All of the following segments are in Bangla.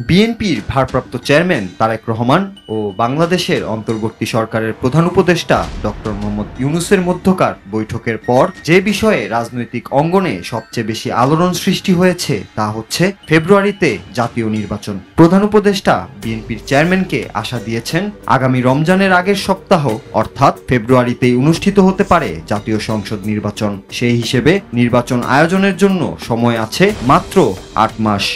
বিএনপির ভারপ্রাপ্ত চেয়ারম্যান তারেক রহমান ও বাংলাদেশের অন্তর্বর্তী সরকারের প্রধান উপদেষ্টা ডক্টর মোহাম্মদ ইউনূসের মধ্যকার বৈঠকের পর যে বিষয়ে রাজনৈতিক অঙ্গনে সবচেয়ে বেশি আলোড়ন সৃষ্টি হয়েছে তা হচ্ছে ফেব্রুয়ারিতে জাতীয় নির্বাচন। প্রধান উপদেষ্টা বিএনপির চেয়ারম্যানকে আশা দিয়েছেন আগামী রমজানের আগের সপ্তাহ অর্থাৎ ফেব্রুয়ারিতেই অনুষ্ঠিত হতে পারে জাতীয় সংসদ নির্বাচন। সেই হিসেবে নির্বাচন আয়োজনের জন্য সময় আছে মাত্র 8 মাস।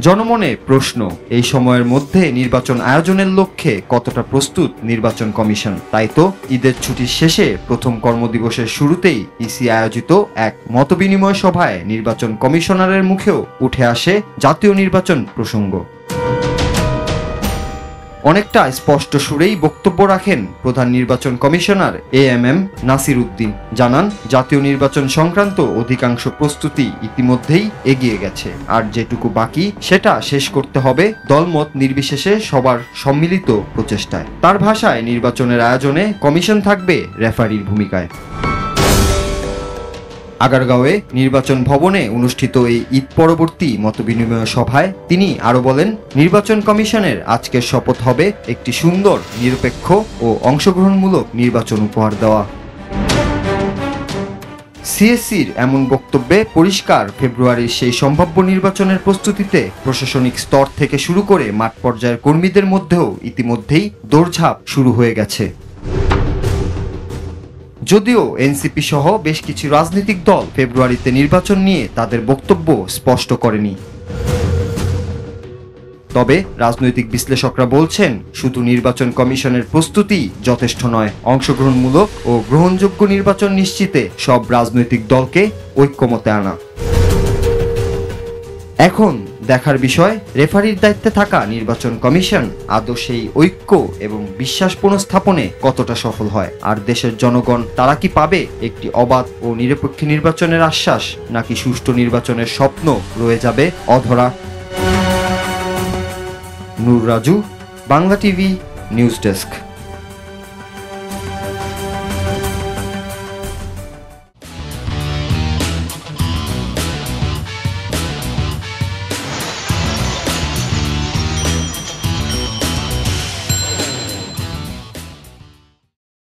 জনমনে প্রশ্ন, এই সময়ের মধ্যে নির্বাচন আয়োজনের লক্ষ্যে কতটা প্রস্তুত নির্বাচন কমিশন? তাই তো ঈদের ছুটির শেষে প্রথম কর্মদিবসের শুরুতেই ইসি আয়োজিত এক মতবিনিময় সভায় নির্বাচন কমিশনারের মুখেও উঠে আসে জাতীয় নির্বাচন প্রসঙ্গ। অনেকটা স্পষ্ট সুরেই বক্তব্য রাখেন প্রধান নির্বাচন কমিশনার এএমএম নাসির উদ্দিন। জানান, জাতীয় নির্বাচন সংক্রান্ত অধিকাংশ প্রস্তুতি ইতিমধ্যেই এগিয়ে গেছে, আর যেটুকু বাকি সেটা শেষ করতে হবে দলমত নির্বিশেষে সবার সম্মিলিত প্রচেষ্টায়। তার ভাষায়, নির্বাচনের আয়োজনে কমিশন থাকবে রেফারির ভূমিকায়। আগারগাঁওয়ে নির্বাচন ভবনে অনুষ্ঠিত এই ঈদ পরবর্তী মতবিনিময় সভায় তিনি আরো বলেন, নির্বাচন কমিশনের আজকের শপথ হবে একটি সুন্দর, নিরপেক্ষ ও অংশগ্রহণমূলক নির্বাচন উপহার দেওয়া। সিএসসির এমন বক্তব্যে পরিষ্কার, ফেব্রুয়ারির সেই সম্ভাব্য নির্বাচনের প্রস্তুতিতে প্রশাসনিক স্তর থেকে শুরু করে মাঠ পর্যায়ের কর্মীদের মধ্যেও ইতিমধ্যেই দৌড়ঝাঁপ শুরু হয়ে গেছে। যদিও এনসিপি সহ বেশ কিছু রাজনৈতিক দল ফেব্রুয়ারিতে নির্বাচন নিয়ে তাদের বক্তব্য স্পষ্ট করেনি। তবে রাজনৈতিক বিশ্লেষকরা বলছেন, শুধু নির্বাচন কমিশনের প্রস্তুতি যথেষ্ট নয়। অংশগ্রহণমূলক ও গ্রহণযোগ্য নির্বাচন নিশ্চিতে সব রাজনৈতিক দলকে ঐক্যমতে আনা। এখন দেখার বিষয়, রেফারির দায়িত্বে থাকা নির্বাচন কমিশন আদৌ সেই ঐক্য এবং বিশ্বাস পুনঃস্থাপনে কতটা সফল হয়। আর দেশের জনগণ তারা কি পাবে একটি অবাধ ও নিরপেক্ষ নির্বাচনের আশ্বাস, নাকি সুষ্ঠু নির্বাচনের স্বপ্ন রয়ে যাবে অধরা? Noor Raju, Bangla TV news desk.